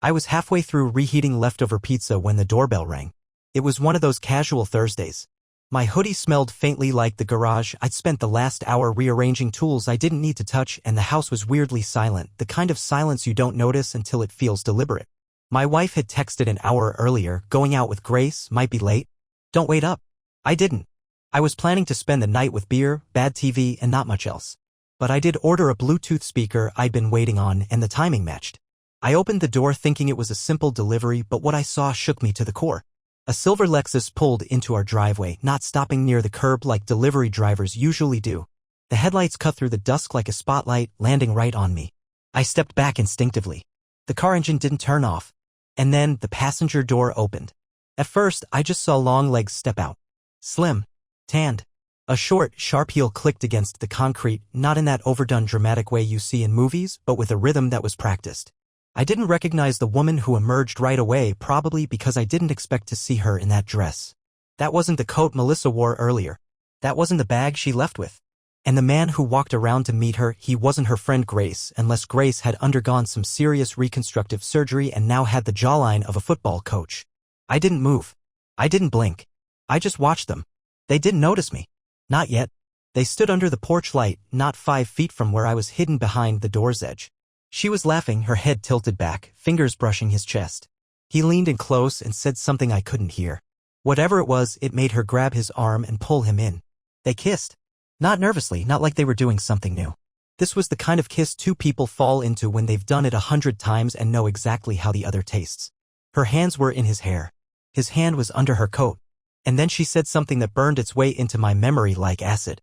I was halfway through reheating leftover pizza when the doorbell rang. It was one of those casual Thursdays. My hoodie smelled faintly like the garage. I'd spent the last hour rearranging tools I didn't need to touch, and the house was weirdly silent, the kind of silence you don't notice until it feels deliberate. My wife had texted an hour earlier, going out with Grace, might be late. Don't wait up. I didn't. I was planning to spend the night with beer, bad TV, and not much else. But I did order a Bluetooth speaker I'd been waiting on, and the timing matched. I opened the door thinking it was a simple delivery, but what I saw shook me to the core. A silver Lexus pulled into our driveway, not stopping near the curb like delivery drivers usually do. The headlights cut through the dusk like a spotlight, landing right on me. I stepped back instinctively. The car engine didn't turn off. And then the passenger door opened. At first, I just saw long legs step out. Slim. Tanned. A short, sharp heel clicked against the concrete, not in that overdone dramatic way you see in movies, but with a rhythm that was practiced. I didn't recognize the woman who emerged right away, probably because I didn't expect to see her in that dress. That wasn't the coat Melissa wore earlier. That wasn't the bag she left with. And the man who walked around to meet her, he wasn't her friend Grace, unless Grace had undergone some serious reconstructive surgery and now had the jawline of a football coach. I didn't move. I didn't blink. I just watched them. They didn't notice me. Not yet. They stood under the porch light, not 5 feet from where I was hidden behind the door's edge. She was laughing, her head tilted back, fingers brushing his chest. He leaned in close and said something I couldn't hear. Whatever it was, it made her grab his arm and pull him in. They kissed. Not nervously, not like they were doing something new. This was the kind of kiss two people fall into when they've done it 100 times and know exactly how the other tastes. Her hands were in his hair. His hand was under her coat. And then she said something that burned its way into my memory like acid.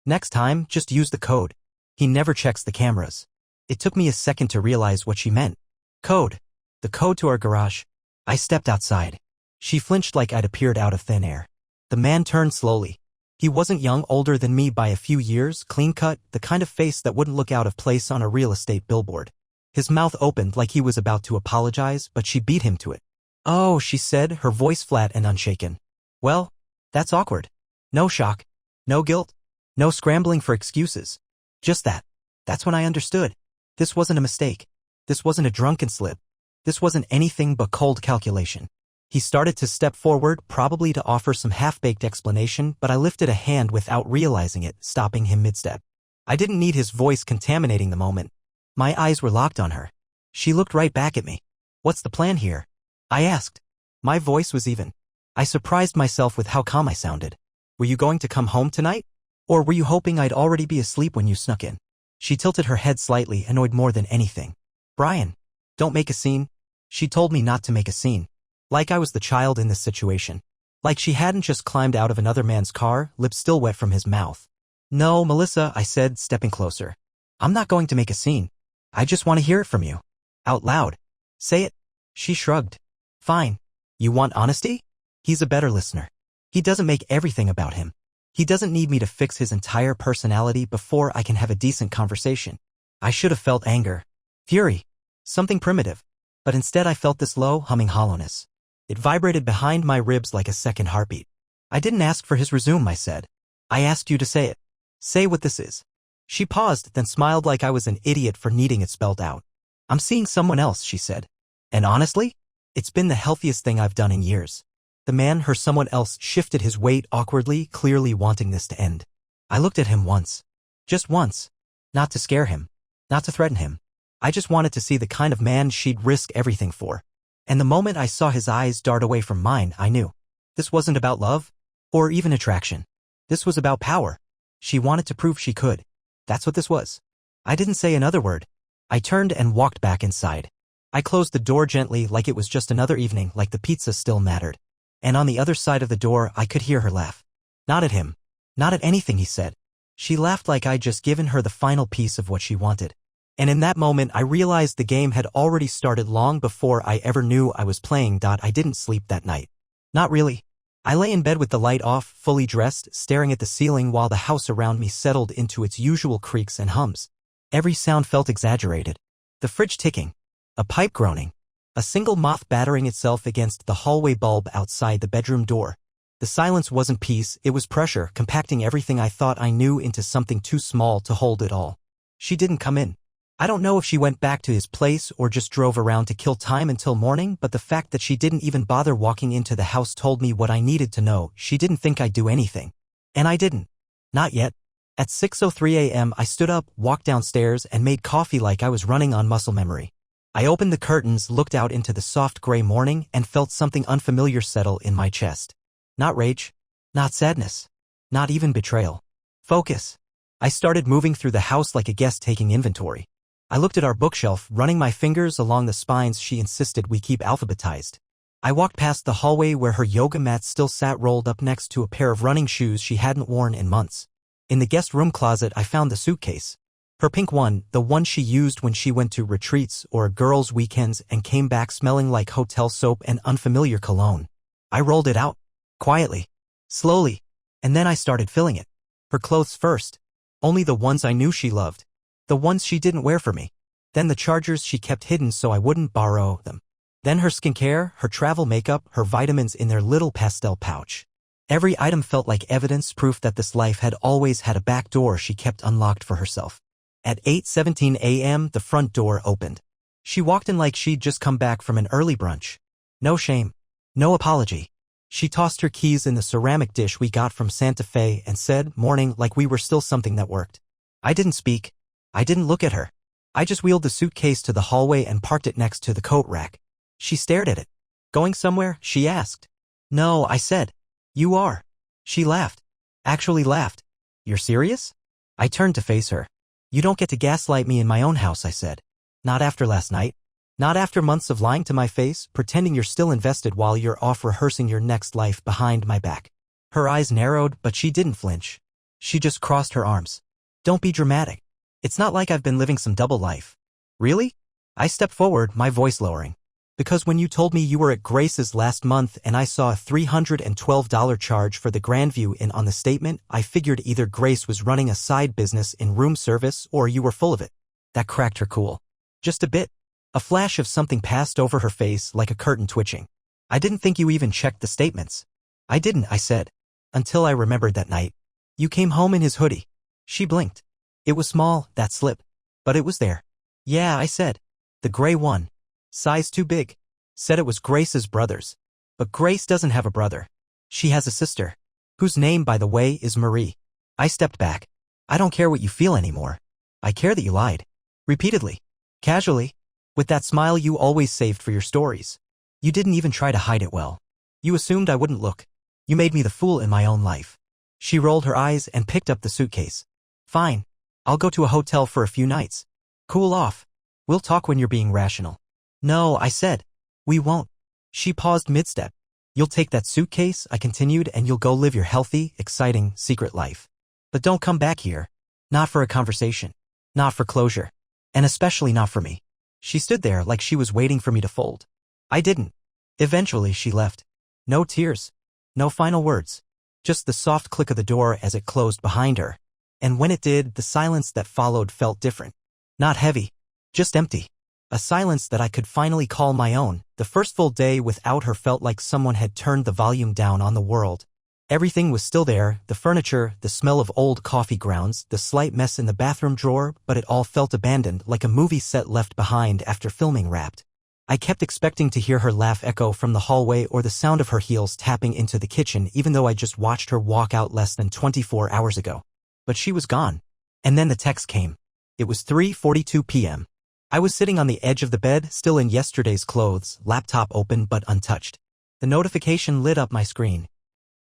Next time, just use the code. He never checks the cameras. It took me a second to realize what she meant. Code. The code to our garage. I stepped outside. She flinched like I'd appeared out of thin air. The man turned slowly. He wasn't young, older than me by a few years, clean-cut, the kind of face that wouldn't look out of place on a real estate billboard. His mouth opened like he was about to apologize, but she beat him to it. Oh, she said, her voice flat and unshaken. Well, that's awkward. No shock. No guilt. No scrambling for excuses. Just that. That's when I understood. This wasn't a mistake. This wasn't a drunken slip. This wasn't anything but cold calculation. He started to step forward, probably to offer some half-baked explanation, but I lifted a hand without realizing it, stopping him mid-step. I didn't need his voice contaminating the moment. My eyes were locked on her. She looked right back at me. What's the plan here? I asked. My voice was even. I surprised myself with how calm I sounded. Were you going to come home tonight? Or were you hoping I'd already be asleep when you snuck in? She tilted her head slightly, annoyed more than anything. Brian, don't make a scene. She told me not to make a scene. Like I was the child in this situation. Like she hadn't just climbed out of another man's car, lips still wet from his mouth. No, Melissa, I said, stepping closer. I'm not going to make a scene. I just want to hear it from you. Out loud. Say it. She shrugged. Fine. You want honesty? He's a better listener. He doesn't make everything about him. He doesn't need me to fix his entire personality before I can have a decent conversation. I should have felt anger. Fury. Something primitive. But instead I felt this low, humming hollowness. It vibrated behind my ribs like a second heartbeat. I didn't ask for his resume, I said. I asked you to say it. Say what this is. She paused, then smiled like I was an idiot for needing it spelled out. I'm seeing someone else, she said. And honestly, it's been the healthiest thing I've done in years. The man, her someone else, shifted his weight awkwardly, clearly wanting this to end. I looked at him once. Just once. Not to scare him. Not to threaten him. I just wanted to see the kind of man she'd risk everything for. And the moment I saw his eyes dart away from mine, I knew. This wasn't about love. Or even attraction. This was about power. She wanted to prove she could. That's what this was. I didn't say another word. I turned and walked back inside. I closed the door gently like it was just another evening, like the pizza still mattered. And on the other side of the door, I could hear her laugh. Not at him. Not at anything he said. She laughed like I'd just given her the final piece of what she wanted. And in that moment, I realized the game had already started long before I ever knew I was playing. I didn't sleep that night. Not really. I lay in bed with the light off, fully dressed, staring at the ceiling while the house around me settled into its usual creaks and hums. Every sound felt exaggerated. The fridge ticking. A pipe groaning. A single moth battering itself against the hallway bulb outside the bedroom door. The silence wasn't peace, it was pressure, compacting everything I thought I knew into something too small to hold it all. She didn't come in. I don't know if she went back to his place or just drove around to kill time until morning, but the fact that she didn't even bother walking into the house told me what I needed to know. She didn't think I'd do anything. And I didn't. Not yet. At 6:03 a.m. I stood up, walked downstairs, and made coffee like I was running on muscle memory. I opened the curtains, looked out into the soft gray morning, and felt something unfamiliar settle in my chest. Not rage. Not sadness. Not even betrayal. Focus. I started moving through the house like a guest taking inventory. I looked at our bookshelf, running my fingers along the spines she insisted we keep alphabetized. I walked past the hallway where her yoga mat still sat rolled up next to a pair of running shoes she hadn't worn in months. In the guest room closet I found the suitcase. Her pink one, the one she used when she went to retreats or girls' weekends and came back smelling like hotel soap and unfamiliar cologne. I rolled it out. Quietly. Slowly. And then I started filling it. Her clothes first. Only the ones I knew she loved. The ones she didn't wear for me. Then the chargers she kept hidden so I wouldn't borrow them. Then her skincare, her travel makeup, her vitamins in their little pastel pouch. Every item felt like evidence, proof that this life had always had a back door she kept unlocked for herself. At 8:17 a.m. the front door opened. She walked in like she'd just come back from an early brunch. No shame. No apology. She tossed her keys in the ceramic dish we got from Santa Fe and said, morning, like we were still something that worked. I didn't speak. I didn't look at her. I just wheeled the suitcase to the hallway and parked it next to the coat rack. She stared at it. Going somewhere? She asked. No, I said. You are. She laughed. Actually laughed. You're serious? I turned to face her. You don't get to gaslight me in my own house, I said. Not after last night. Not after months of lying to my face, pretending you're still invested while you're off rehearsing your next life behind my back. Her eyes narrowed, but she didn't flinch. She just crossed her arms. Don't be dramatic. It's not like I've been living some double life. Really? I stepped forward, my voice lowering. Because when you told me you were at Grace's last month and I saw a $312 charge for the Grandview Inn on the statement, I figured either Grace was running a side business in room service or you were full of it. That cracked her cool. Just a bit. A flash of something passed over her face like a curtain twitching. I didn't think you even checked the statements. I didn't, I said. Until I remembered that night. You came home in his hoodie. She blinked. It was small, that slip. But it was there. Yeah, I said. The gray one. Size too big. Said it was Grace's brother's. But Grace doesn't have a brother. She has a sister. Whose name, by the way, is Marie. I stepped back. I don't care what you feel anymore. I care that you lied. Repeatedly. Casually. With that smile you always saved for your stories. You didn't even try to hide it well. You assumed I wouldn't look. You made me the fool in my own life. She rolled her eyes and picked up the suitcase. Fine. I'll go to a hotel for a few nights. Cool off. We'll talk when you're being rational. No, I said. We won't. She paused mid-step. You'll take that suitcase, I continued, and you'll go live your healthy, exciting, secret life. But don't come back here. Not for a conversation. Not for closure. And especially not for me. She stood there like she was waiting for me to fold. I didn't. Eventually she left. No tears. No final words. Just the soft click of the door as it closed behind her. And when it did, the silence that followed felt different. Not heavy. Just empty. A silence that I could finally call my own. The first full day without her felt like someone had turned the volume down on the world. Everything was still there, the furniture, the smell of old coffee grounds, the slight mess in the bathroom drawer, but it all felt abandoned, like a movie set left behind after filming wrapped. I kept expecting to hear her laugh echo from the hallway or the sound of her heels tapping into the kitchen, even though I just watched her walk out less than 24 hours ago. But she was gone. And then the text came. It was 3:42 p.m. I was sitting on the edge of the bed, still in yesterday's clothes, laptop open but untouched. The notification lit up my screen.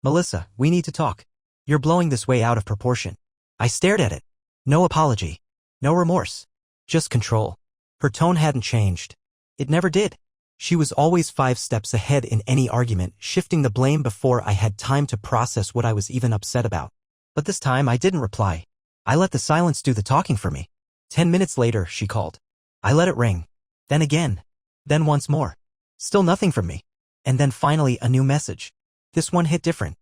Melissa, we need to talk. You're blowing this way out of proportion. I stared at it. No apology. No remorse. Just control. Her tone hadn't changed. It never did. She was always 5 steps ahead in any argument, shifting the blame before I had time to process what I was even upset about. But this time I didn't reply. I let the silence do the talking for me. 10 minutes later, she called. I let it ring. Then again. Then once more. Still nothing from me. And then finally a new message. This one hit different.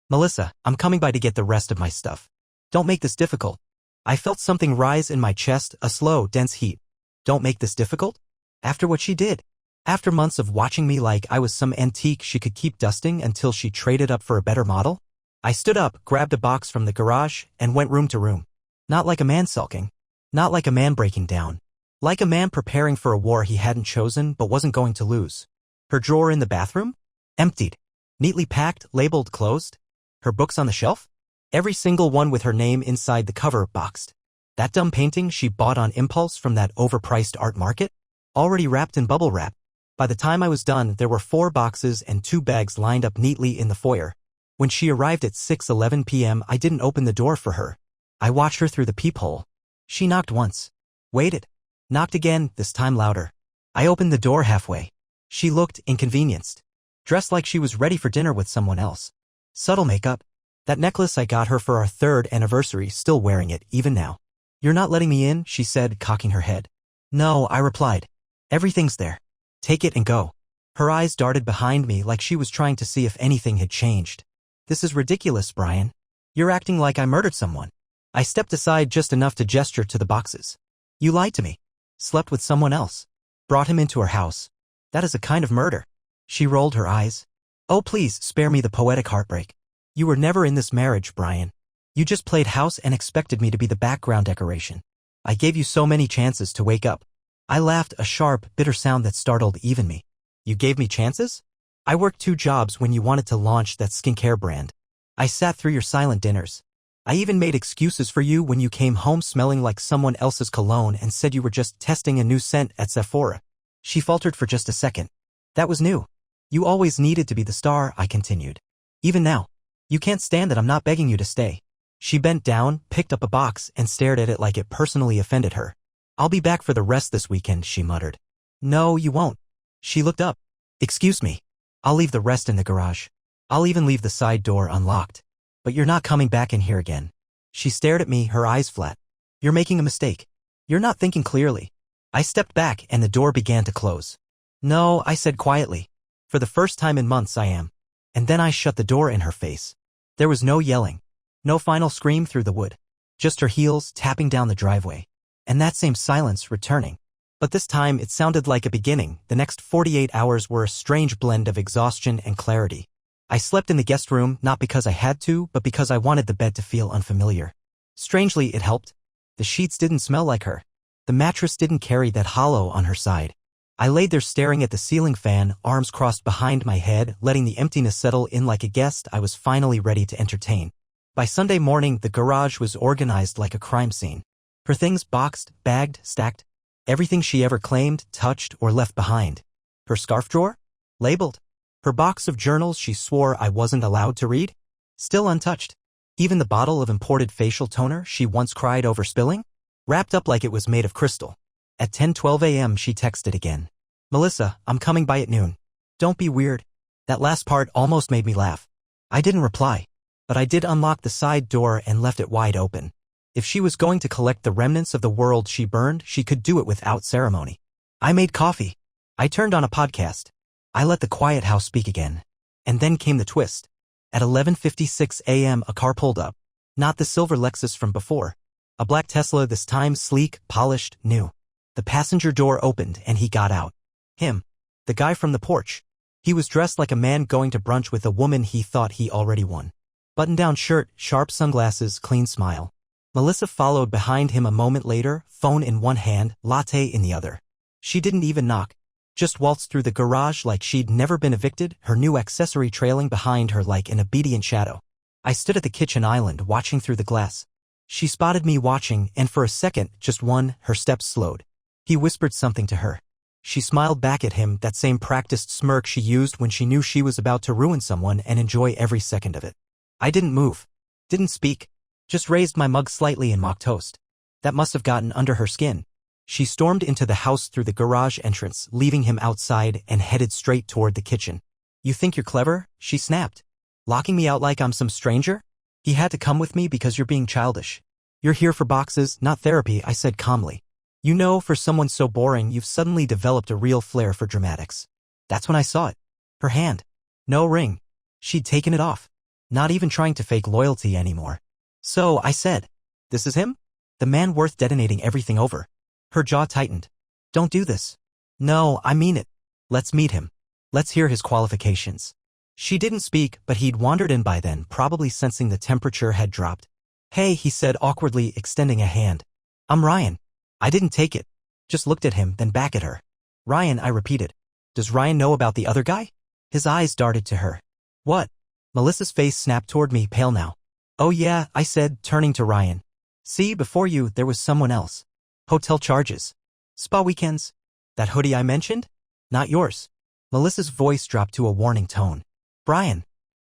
Melissa, I'm coming by to get the rest of my stuff. Don't make this difficult. I felt something rise in my chest, a slow, dense heat. Don't make this difficult? After what she did. After months of watching me like I was some antique she could keep dusting until she traded up for a better model? I stood up, grabbed a box from the garage, and went room to room. Not like a man sulking. Not like a man breaking down. Like a man preparing for a war he hadn't chosen but wasn't going to lose. Her drawer in the bathroom? Emptied. Neatly packed, labeled closed. Her books on the shelf? Every single one with her name inside the cover boxed. That dumb painting she bought on impulse from that overpriced art market? Already wrapped in bubble wrap. By the time I was done, there were 4 boxes and 2 bags lined up neatly in the foyer. When she arrived at 6:11 p.m., I didn't open the door for her. I watched her through the peephole. She knocked once. Waited. Knocked again, this time louder. I opened the door halfway. She looked inconvenienced. Dressed like she was ready for dinner with someone else. Subtle makeup. That necklace I got her for our 3rd anniversary, still wearing it, even now. "You're not letting me in," she said, cocking her head. "No," I replied. "Everything's there. Take it and go." Her eyes darted behind me like she was trying to see if anything had changed. "This is ridiculous, Brian. You're acting like I murdered someone." I stepped aside just enough to gesture to the boxes. "You lied to me. Slept with someone else. Brought him into her house. That is a kind of murder." She rolled her eyes. "Oh, please, spare me the poetic heartbreak. You were never in this marriage, Brian. You just played house and expected me to be the background decoration. I gave you so many chances to wake up." I laughed, a sharp, bitter sound that startled even me. "You gave me chances? I worked 2 jobs when you wanted to launch that skincare brand. I sat through your silent dinners. I even made excuses for you when you came home smelling like someone else's cologne and said you were just testing a new scent at Sephora." She faltered for just a second. "That was new. You always needed to be the star," I continued. "Even now. You can't stand that I'm not begging you to stay." She bent down, picked up a box, and stared at it like it personally offended her. "I'll be back for the rest this weekend," she muttered. "No, you won't." She looked up. "Excuse me. I'll leave the rest in the garage. I'll even leave the side door unlocked. But you're not coming back in here again." She stared at me, her eyes flat. "You're making a mistake. You're not thinking clearly." I stepped back and the door began to close. "No," I said quietly. "For the first time in months I am." And then I shut the door in her face. There was no yelling. No final scream through the wood. Just her heels tapping down the driveway. And that same silence returning. But this time it sounded like a beginning. The next 48 hours were a strange blend of exhaustion and clarity. I slept in the guest room, not because I had to, but because I wanted the bed to feel unfamiliar. Strangely, it helped. The sheets didn't smell like her. The mattress didn't carry that hollow on her side. I laid there staring at the ceiling fan, arms crossed behind my head, letting the emptiness settle in like a guest I was finally ready to entertain. By Sunday morning, the garage was organized like a crime scene. Her things boxed, bagged, stacked. Everything she ever claimed, touched, or left behind. Her scarf drawer? Labeled. Her box of journals she swore I wasn't allowed to read? Still untouched. Even the bottle of imported facial toner she once cried over spilling? Wrapped up like it was made of crystal. At 10:12 a.m. she texted again. "Melissa, I'm coming by at noon. Don't be weird." That last part almost made me laugh. I didn't reply. But I did unlock the side door and left it wide open. If she was going to collect the remnants of the world she burned, she could do it without ceremony. I made coffee. I turned on a podcast. I let the quiet house speak again. And then came the twist. At 11:56 a.m. a car pulled up. Not the silver Lexus from before. A black Tesla, this time sleek, polished, new. The passenger door opened and he got out. Him. The guy from the porch. He was dressed like a man going to brunch with a woman he thought he already won. Button-down shirt, sharp sunglasses, clean smile. Melissa followed behind him a moment later, phone in one hand, latte in the other. She didn't even knock. Just waltzed through the garage like she'd never been evicted, her new accessory trailing behind her like an obedient shadow. I stood at the kitchen island, watching through the glass. She spotted me watching, and for a second, just one, her steps slowed. He whispered something to her. She smiled back at him, that same practiced smirk she used when she knew she was about to ruin someone and enjoy every second of it. I didn't move. Didn't speak. Just raised my mug slightly in mock toast. That must have gotten under her skin. She stormed into the house through the garage entrance, leaving him outside, and headed straight toward the kitchen. "You think you're clever?" she snapped. "Locking me out like I'm some stranger? He had to come with me because you're being childish. You're here for boxes, not therapy," I said calmly. "You know, for someone so boring, you've suddenly developed a real flair for dramatics." That's when I saw it. Her hand. No ring. She'd taken it off. Not even trying to fake loyalty anymore. "So," I said, "this is him? The man worth detonating everything over?" Her jaw tightened. "Don't do this." "No, I mean it. Let's meet him. Let's hear his qualifications." She didn't speak, but he'd wandered in by then, probably sensing the temperature had dropped. "Hey," he said awkwardly, extending a hand. "I'm Ryan." I didn't take it. Just looked at him, then back at her. Ryan, I repeated. Does Ryan know about the other guy? His eyes darted to her. What? Melissa's face snapped toward me, pale now. Oh yeah, I said, turning to Ryan. See, before you, there was someone else. Hotel charges. Spa weekends. That hoodie I mentioned? Not yours. Melissa's voice dropped to a warning tone. Brian.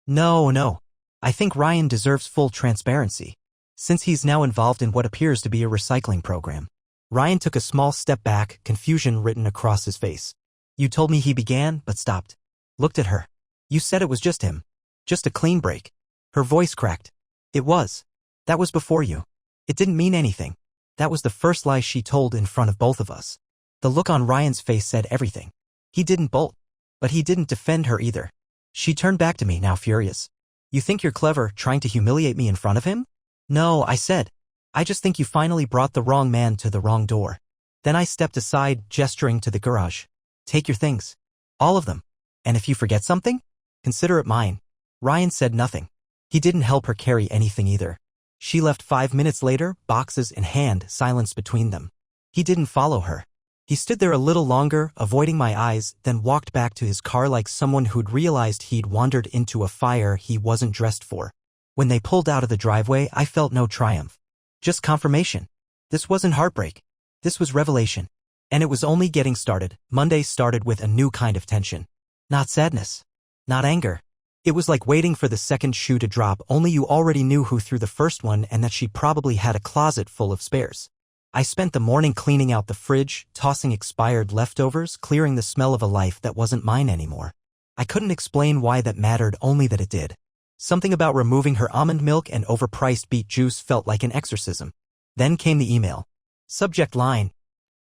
No. I think Ryan deserves full transparency, since he's now involved in what appears to be a recycling program. Ryan took a small step back, confusion written across his face. You told me he began, but stopped. Looked at her. You said it was just him. Just a clean break. Her voice cracked. It was. That was before you. It didn't mean anything. That was the first lie she told in front of both of us. The look on Ryan's face said everything. He didn't bolt. But he didn't defend her either. She turned back to me, now furious. You think you're clever, trying to humiliate me in front of him? No, I said. I just think you finally brought the wrong man to the wrong door. Then I stepped aside, gesturing to the garage. Take your things. All of them. And if you forget something, consider it mine. Ryan said nothing. He didn't help her carry anything either. She left 5 minutes later, boxes in hand, silence between them. He didn't follow her. He stood there a little longer, avoiding my eyes, then walked back to his car like someone who'd realized he'd wandered into a fire he wasn't dressed for. When they pulled out of the driveway, I felt no triumph. Just confirmation. This wasn't heartbreak. This was revelation. And it was only getting started. Monday started with a new kind of tension. Not sadness. Not anger. It was like waiting for the second shoe to drop, only you already knew who threw the first one and that she probably had a closet full of spares. I spent the morning cleaning out the fridge, tossing expired leftovers, clearing the smell of a life that wasn't mine anymore. I couldn't explain why that mattered, only that it did. Something about removing her almond milk and overpriced beet juice felt like an exorcism. Then came the email. Subject line.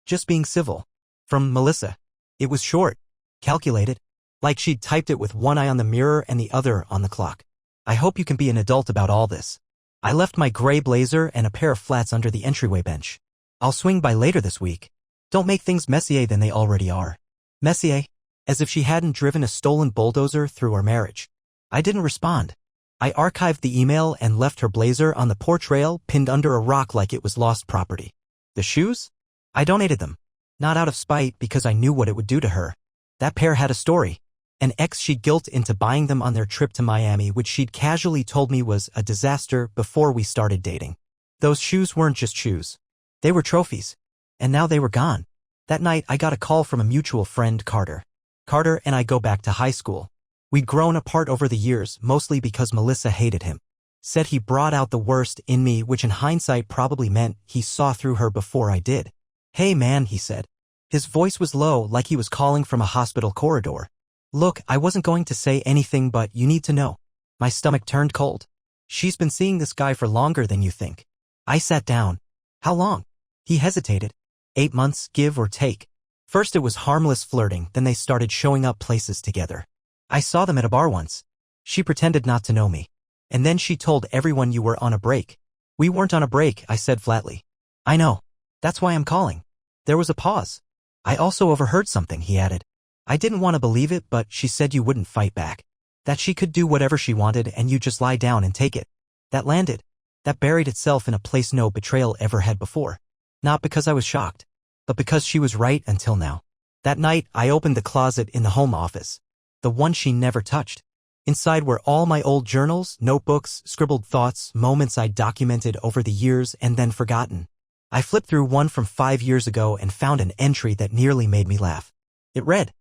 Just being civil. From Melissa. It was short. Calculated. Like she'd typed it with one eye on the mirror and the other on the clock. I hope you can be an adult about all this. I left my gray blazer and a pair of flats under the entryway bench. I'll swing by later this week. Don't make things messier than they already are. Messier? As if she hadn't driven a stolen bulldozer through our marriage. I didn't respond. I archived the email and left her blazer on the porch rail, pinned under a rock like it was lost property. The shoes? I donated them. Not out of spite, because I knew what it would do to her. That pair had a story. An ex she'd guilt into buying them on their trip to Miami, which she'd casually told me was a disaster before we started dating. Those shoes weren't just shoes. They were trophies. And now they were gone. That night, I got a call from a mutual friend, Carter. Carter and I go back to high school. We'd grown apart over the years, mostly because Melissa hated him. Said he brought out the worst in me, which in hindsight probably meant he saw through her before I did. Hey man, he said. His voice was low, like he was calling from a hospital corridor. Look, I wasn't going to say anything, but you need to know. My stomach turned cold. She's been seeing this guy for longer than you think. I sat down. How long? He hesitated. 8 months, give or take. First it was harmless flirting, then they started showing up places together. I saw them at a bar once. She pretended not to know me. And then she told everyone you were on a break. We weren't on a break, I said flatly. I know. That's why I'm calling. There was a pause. I also overheard something, he added. I didn't want to believe it, but she said you wouldn't fight back. That she could do whatever she wanted and you just lie down and take it. That landed. That buried itself in a place no betrayal ever had before. Not because I was shocked, but because she was right until now. That night, I opened the closet in the home office. The one she never touched. Inside were all my old journals, notebooks, scribbled thoughts, moments I'd documented over the years and then forgotten. I flipped through one from 5 years ago and found an entry that nearly made me laugh. It read,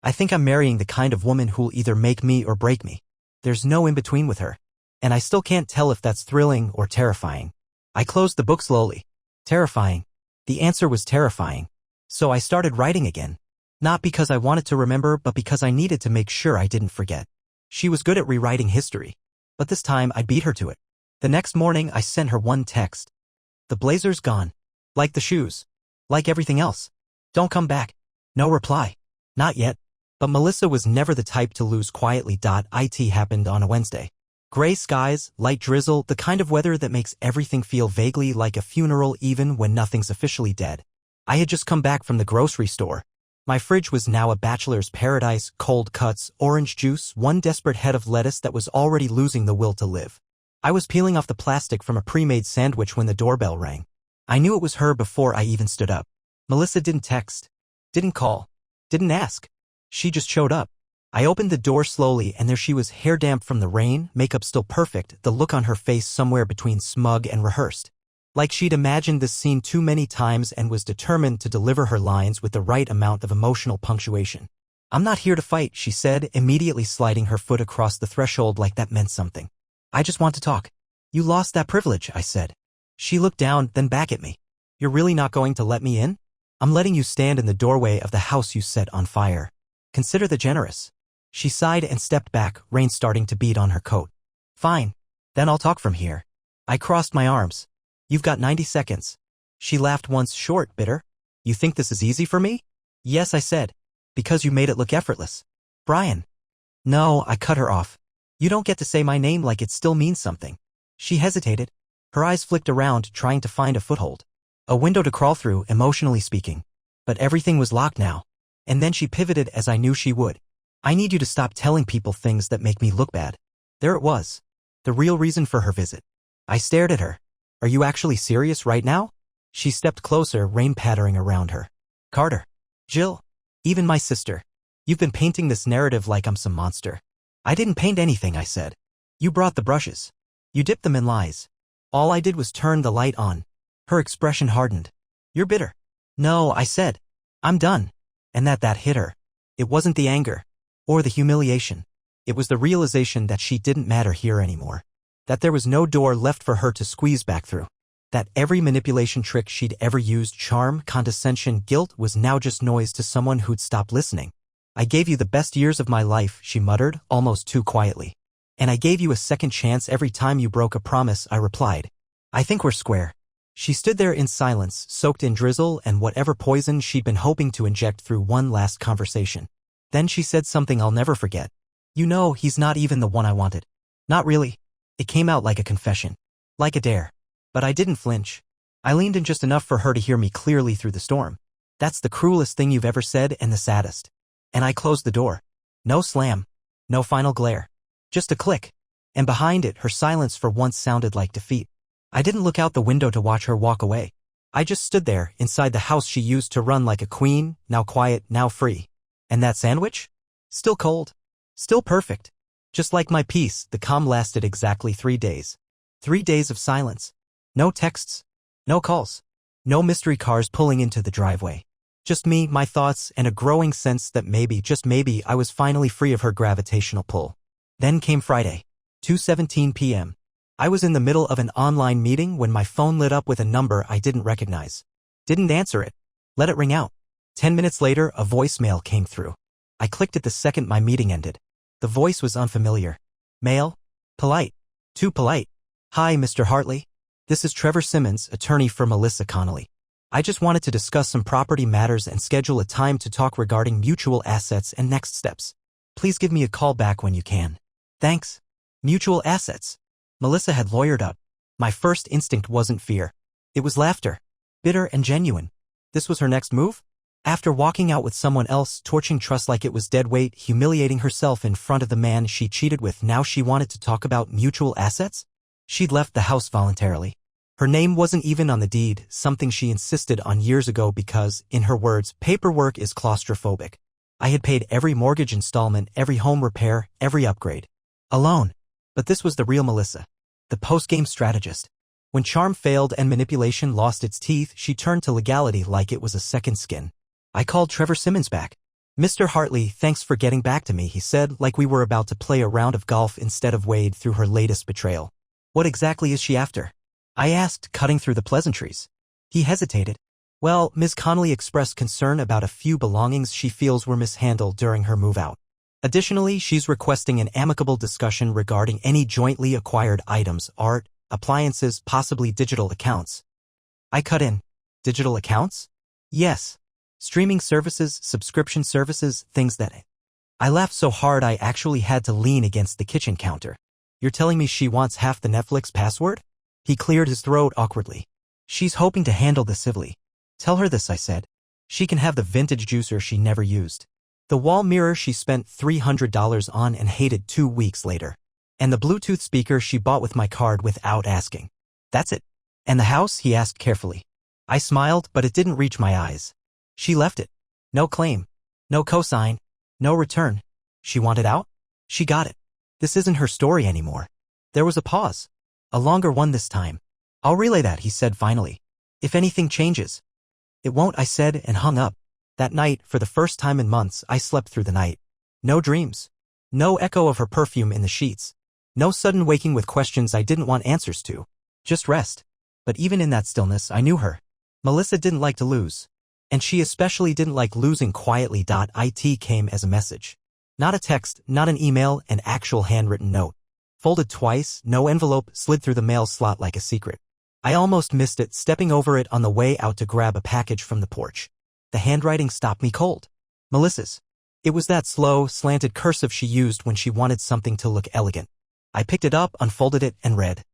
I think I'm marrying the kind of woman who'll either make me or break me. There's no in-between with her. And I still can't tell if that's thrilling or terrifying. I closed the book slowly. Terrifying. The answer was terrifying. So I started writing again. Not because I wanted to remember, but because I needed to make sure I didn't forget. She was good at rewriting history. But this time I beat her to it. The next morning I sent her one text. The blazer's gone. Like the shoes. Like everything else. Don't come back. No reply. Not yet. But Melissa was never the type to lose quietly. It happened on a Wednesday. Gray skies, light drizzle, the kind of weather that makes everything feel vaguely like a funeral even when nothing's officially dead. I had just come back from the grocery store. My fridge was now a bachelor's paradise, cold cuts, orange juice, one desperate head of lettuce that was already losing the will to live. I was peeling off the plastic from a pre-made sandwich when the doorbell rang. I knew it was her before I even stood up. Melissa didn't text, didn't call, didn't ask. She just showed up. I opened the door slowly and there she was, hair damp from the rain, makeup still perfect, the look on her face somewhere between smug and rehearsed. Like she'd imagined this scene too many times and was determined to deliver her lines with the right amount of emotional punctuation. "I'm not here to fight," she said, immediately sliding her foot across the threshold like that meant something. "I just want to talk." "You lost that privilege," I said. She looked down, then back at me. "You're really not going to let me in? I'm letting you stand in the doorway of the house you set on fire. Consider the generous." She sighed and stepped back, rain starting to bead on her coat. "Fine. Then I'll talk from here." I crossed my arms. "You've got 90 seconds. She laughed once, short, bitter. "You think this is easy for me?" "Yes," I said. "Because you made it look effortless." "Brian." "No," I cut her off. "You don't get to say my name like it still means something." She hesitated. Her eyes flicked around, trying to find a foothold. A window to crawl through, emotionally speaking. But everything was locked now. And then she pivoted as I knew she would. "I need you to stop telling people things that make me look bad." There it was. The real reason for her visit. I stared at her. "Are you actually serious right now?" She stepped closer, rain pattering around her. "Carter. Jill. Even my sister. You've been painting this narrative like I'm some monster." "I didn't paint anything," I said. "You brought the brushes. You dipped them in lies. All I did was turn the light on." Her expression hardened. "You're bitter." "No," I said. "I'm done." And that hit her. It wasn't the anger. Or the humiliation. It was the realization that she didn't matter here anymore. That there was no door left for her to squeeze back through. That every manipulation trick she'd ever used, charm, condescension, guilt, was now just noise to someone who'd stopped listening. "I gave you the best years of my life," she muttered, almost too quietly. "And I gave you a second chance every time you broke a promise," I replied. "I think we're square." She stood there in silence, soaked in drizzle and whatever poison she'd been hoping to inject through one last conversation. Then she said something I'll never forget. "You know, he's not even the one I wanted." "Not really." It came out like a confession. Like a dare. But I didn't flinch. I leaned in just enough for her to hear me clearly through the storm. "That's the cruelest thing you've ever said and the saddest." And I closed the door. No slam. No final glare. Just a click. And behind it, her silence for once sounded like defeat. I didn't look out the window to watch her walk away. I just stood there, inside the house she used to run like a queen, now quiet, now free. And that sandwich? Still cold. Still perfect. Just like my peace, the calm lasted exactly 3 days. 3 days of silence. No texts. No calls. No mystery cars pulling into the driveway. Just me, my thoughts, and a growing sense that maybe, just maybe, I was finally free of her gravitational pull. Then came Friday. 2:17 p.m. I was in the middle of an online meeting when my phone lit up with a number I didn't recognize. Didn't answer it. Let it ring out. 10 minutes later, a voicemail came through. I clicked it the second my meeting ended. The voice was unfamiliar. Male? Polite. Too polite. "Hi, Mr. Hartley. This is Trevor Simmons, attorney for Melissa Connolly. I just wanted to discuss some property matters and schedule a time to talk regarding mutual assets and next steps. Please give me a call back when you can. Thanks." Mutual assets. Melissa had lawyered up. My first instinct wasn't fear. It was laughter. Bitter and genuine. This was her next move? After walking out with someone else, torching trust like it was dead weight, humiliating herself in front of the man she cheated with, now she wanted to talk about mutual assets? She'd left the house voluntarily. Her name wasn't even on the deed, something she insisted on years ago because, in her words, paperwork is claustrophobic. I had paid every mortgage installment, every home repair, every upgrade. Alone. But this was the real Melissa. The post-game strategist. When charm failed and manipulation lost its teeth, she turned to legality like it was a second skin. I called Trevor Simmons back. "Mr. Hartley, thanks for getting back to me," he said, like we were about to play a round of golf instead of wade through her latest betrayal. "What exactly is she after?" I asked, cutting through the pleasantries. He hesitated. "Well, Ms. Connolly expressed concern about a few belongings she feels were mishandled during her move-out. Additionally, she's requesting an amicable discussion regarding any jointly acquired items, art, appliances, possibly digital accounts." I cut in. "Digital accounts?" "Yes. Streaming services, subscription services, things that..." I laughed so hard I actually had to lean against the kitchen counter. "You're telling me she wants half the Netflix password?" He cleared his throat awkwardly. "She's hoping to handle this civilly." "Tell her this," I said. "She can have the vintage juicer she never used. The wall mirror she spent $300 on and hated 2 weeks later. And the Bluetooth speaker she bought with my card without asking. That's it." "And the house?" he asked carefully. I smiled, but it didn't reach my eyes. She left it. No claim. No cosign. No return. She wanted out? She got it. This isn't her story anymore. There was a pause. A longer one this time. I'll relay that, he said finally. If anything changes. It won't, I said, and hung up. That night, for the first time in months, I slept through the night. No dreams. No echo of her perfume in the sheets. No sudden waking with questions I didn't want answers to. Just rest. But even in that stillness, I knew her. Melissa didn't like to lose. And she especially didn't like losing quietly. It came as a message. Not a text, not an email, an actual handwritten note. Folded twice, no envelope, slid through the mail slot like a secret. I almost missed it, stepping over it on the way out to grab a package from the porch. The handwriting stopped me cold. Melissa's. It was that slow, slanted cursive she used when she wanted something to look elegant. I picked it up, unfolded it, and read.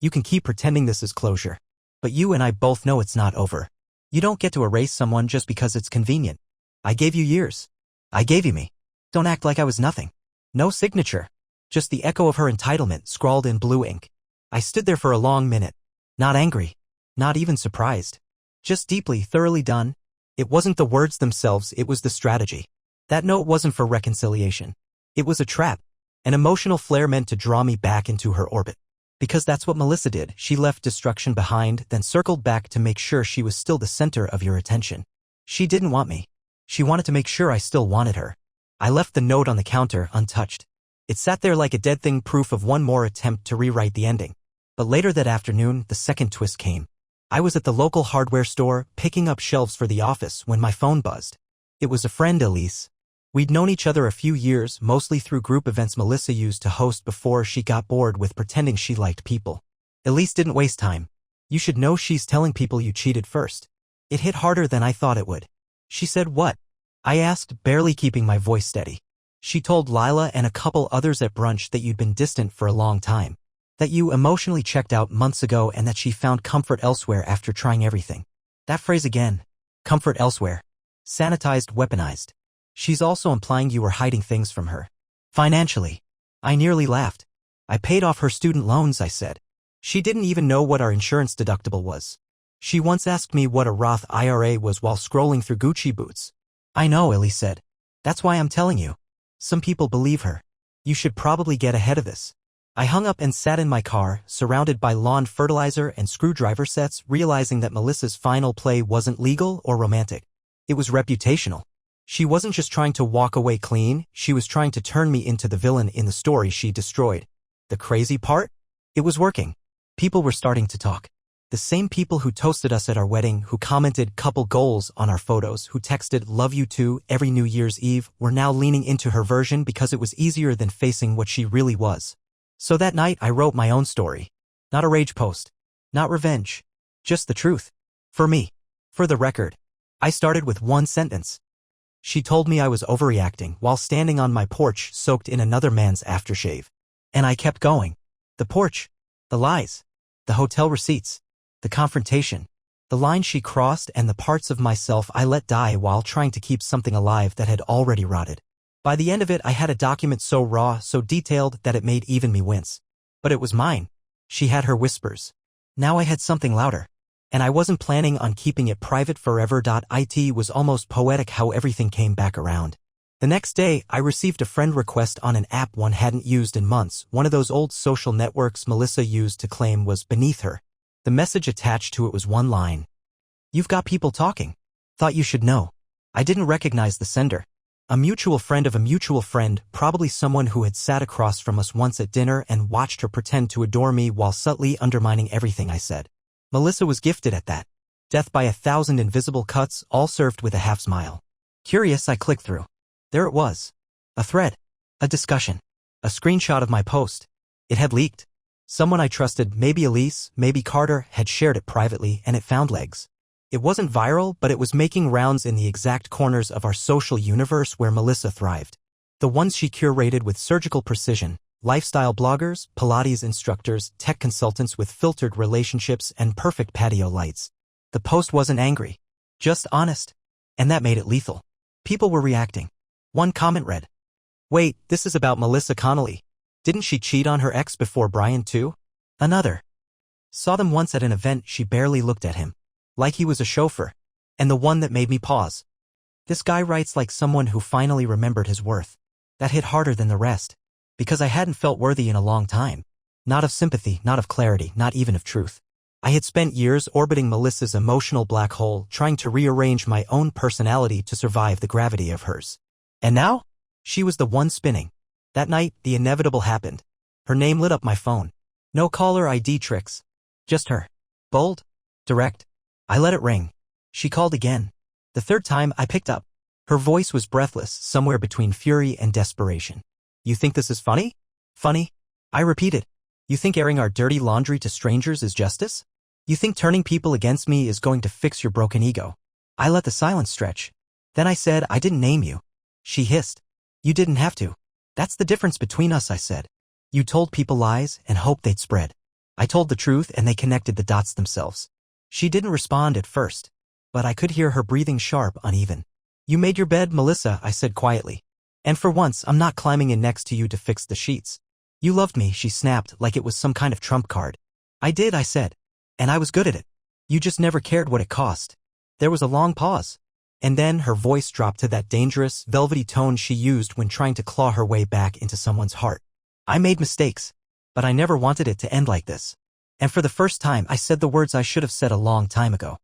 You can keep pretending this is closure. But you and I both know it's not over. You don't get to erase someone just because it's convenient. I gave you years. I gave you me. Don't act like I was nothing. No signature. Just the echo of her entitlement scrawled in blue ink. I stood there for a long minute. Not angry. Not even surprised. Just deeply, thoroughly done. It wasn't the words themselves, it was the strategy. That note wasn't for reconciliation. It was a trap. An emotional flare meant to draw me back into her orbit. Because that's what Melissa did. She left destruction behind, then circled back to make sure she was still the center of your attention. She didn't want me. She wanted to make sure I still wanted her. I left the note on the counter untouched. It sat there like a dead thing, proof of one more attempt to rewrite the ending. But later that afternoon, the second twist came. I was at the local hardware store, picking up shelves for the office, when my phone buzzed. It was a friend, Elise. We'd known each other a few years, mostly through group events Melissa used to host before she got bored with pretending she liked people. Elise didn't waste time. You should know she's telling people you cheated first. It hit harder than I thought it would. She said what? I asked, barely keeping my voice steady. She told Lila and a couple others at brunch that you'd been distant for a long time. That you emotionally checked out months ago and that she found comfort elsewhere after trying everything. That phrase again. Comfort elsewhere. Sanitized, weaponized. She's also implying you were hiding things from her. Financially. I nearly laughed. I paid off her student loans, I said. She didn't even know what our insurance deductible was. She once asked me what a Roth IRA was while scrolling through Gucci boots. I know, Ellie said. That's why I'm telling you. Some people believe her. You should probably get ahead of this. I hung up and sat in my car, surrounded by lawn fertilizer and screwdriver sets, realizing that Melissa's final play wasn't legal or romantic. It was reputational. She wasn't just trying to walk away clean, she was trying to turn me into the villain in the story she destroyed. The crazy part? It was working. People were starting to talk. The same people who toasted us at our wedding, who commented couple goals on our photos, who texted love you too every New Year's Eve, were now leaning into her version because it was easier than facing what she really was. So that night I wrote my own story. Not a rage post. Not revenge. Just the truth. For me. For the record. I started with one sentence. She told me I was overreacting while standing on my porch soaked in another man's aftershave. And I kept going. The porch. The lies. The hotel receipts. The confrontation. The line she crossed and the parts of myself I let die while trying to keep something alive that had already rotted. By the end of it, I had a document so raw, so detailed that it made even me wince. But it was mine. She had her whispers. Now I had something louder. And I wasn't planning on keeping it private forever. It was almost poetic how everything came back around. The next day, I received a friend request on an app one hadn't used in months, one of those old social networks Melissa used to claim was beneath her. The message attached to it was one line. You've got people talking. Thought you should know. I didn't recognize the sender. A mutual friend of a mutual friend, probably someone who had sat across from us once at dinner and watched her pretend to adore me while subtly undermining everything I said. Melissa was gifted at that. Death by 1,000 invisible cuts, all served with a half smile. Curious, I clicked through. There it was. A thread. A discussion. A screenshot of my post. It had leaked. Someone I trusted, maybe Elise, maybe Carter, had shared it privately and it found legs. It wasn't viral, but it was making rounds in the exact corners of our social universe where Melissa thrived. The ones she curated with surgical precision. Lifestyle bloggers, Pilates instructors, tech consultants with filtered relationships and perfect patio lights. The post wasn't angry. Just honest. And that made it lethal. People were reacting. One comment read, "Wait, this is about Melissa Connolly. Didn't she cheat on her ex before Brian too?" Another. "Saw them once at an event, she barely looked at him." Like he was a chauffeur. And the one that made me pause. This guy writes like someone who finally remembered his worth. That hit harder than the rest. Because I hadn't felt worthy in a long time. Not of sympathy, not of clarity, not even of truth. I had spent years orbiting Melissa's emotional black hole, trying to rearrange my own personality to survive the gravity of hers. And now? She was the one spinning. That night, the inevitable happened. Her name lit up my phone. No caller ID tricks. Just her. Bold. Direct. I let it ring. She called again. The third time, I picked up. Her voice was breathless, somewhere between fury and desperation. You think this is funny? Funny? I repeated. You think airing our dirty laundry to strangers is justice? You think turning people against me is going to fix your broken ego? I let the silence stretch. Then I said, I didn't name you. She hissed. You didn't have to. That's the difference between us, I said. You told people lies and hoped they'd spread. I told the truth and they connected the dots themselves. She didn't respond at first, but I could hear her breathing sharp, uneven. You made your bed, Melissa, I said quietly. And for once, I'm not climbing in next to you to fix the sheets. You loved me, she snapped like it was some kind of trump card. I did, I said. And I was good at it. You just never cared what it cost. There was a long pause. And then her voice dropped to that dangerous, velvety tone she used when trying to claw her way back into someone's heart. I made mistakes, but I never wanted it to end like this. And for the first time, I said the words I should have said a long time ago.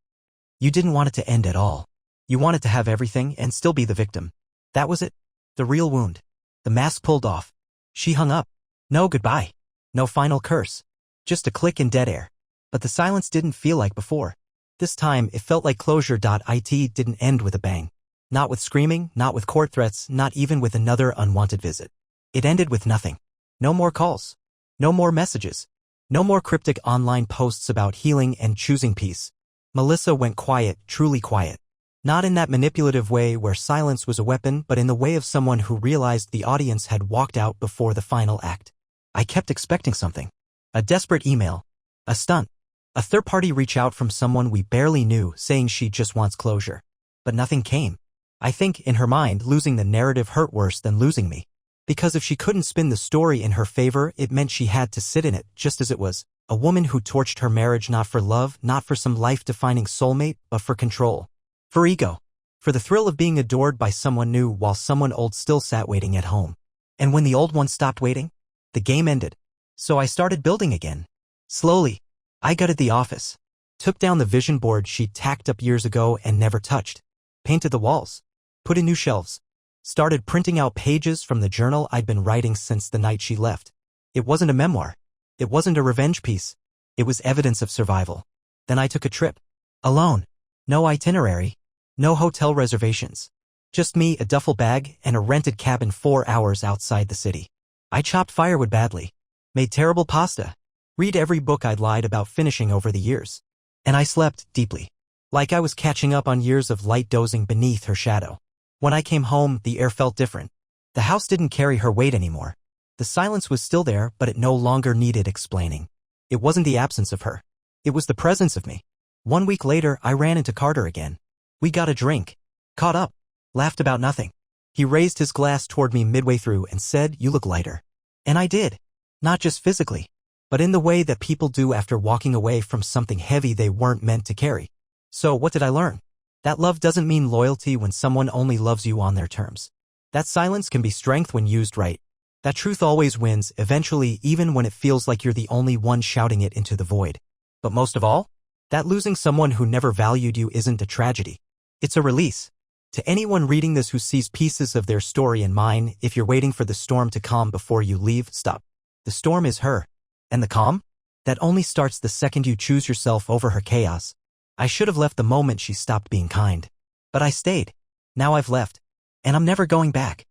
You didn't want it to end at all. You wanted to have everything and still be the victim. That was it. The real wound. The mask pulled off. She hung up. No goodbye. No final curse. Just a click in dead air. But the silence didn't feel like before. This time, it felt like closure. It didn't end with a bang. Not with screaming, not with court threats, not even with another unwanted visit. It ended with nothing. No more calls. No more messages. No more cryptic online posts about healing and choosing peace. Melissa went quiet, truly quiet. Not in that manipulative way where silence was a weapon, but in the way of someone who realized the audience had walked out before the final act. I kept expecting something. A desperate email. A stunt. A third-party reach out from someone we barely knew saying she just wants closure. But nothing came. I think, in her mind, losing the narrative hurt worse than losing me. Because if she couldn't spin the story in her favor, it meant she had to sit in it, just as it was. A woman who torched her marriage not for love, not for some life-defining soulmate, but for control. For ego. For the thrill of being adored by someone new while someone old still sat waiting at home. And when the old one stopped waiting, the game ended. So I started building again. Slowly. I gutted the office. Took down the vision board she'd tacked up years ago and never touched. Painted the walls. Put in new shelves. Started printing out pages from the journal I'd been writing since the night she left. It wasn't a memoir. It wasn't a revenge piece. It was evidence of survival. Then I took a trip. Alone. No itinerary. No hotel reservations. Just me, a duffel bag, and a rented cabin 4 hours outside the city. I chopped firewood badly. Made terrible pasta. Read every book I'd lied about finishing over the years. And I slept deeply. Like I was catching up on years of light dozing beneath her shadow. When I came home, the air felt different. The house didn't carry her weight anymore. The silence was still there, but it no longer needed explaining. It wasn't the absence of her. It was the presence of me. 1 week later, I ran into Carter again. We got a drink. Caught up. Laughed about nothing. He raised his glass toward me midway through and said, "You look lighter." And I did. Not just physically, but in the way that people do after walking away from something heavy they weren't meant to carry. So what did I learn? That love doesn't mean loyalty when someone only loves you on their terms. That silence can be strength when used right. That truth always wins, eventually, even when it feels like you're the only one shouting it into the void. But most of all, that losing someone who never valued you isn't a tragedy. It's a release. To anyone reading this who sees pieces of their story in mine, if you're waiting for the storm to calm before you leave, stop. The storm is her. And the calm? That only starts the second you choose yourself over her chaos. I should have left the moment she stopped being kind. But I stayed. Now I've left. And I'm never going back.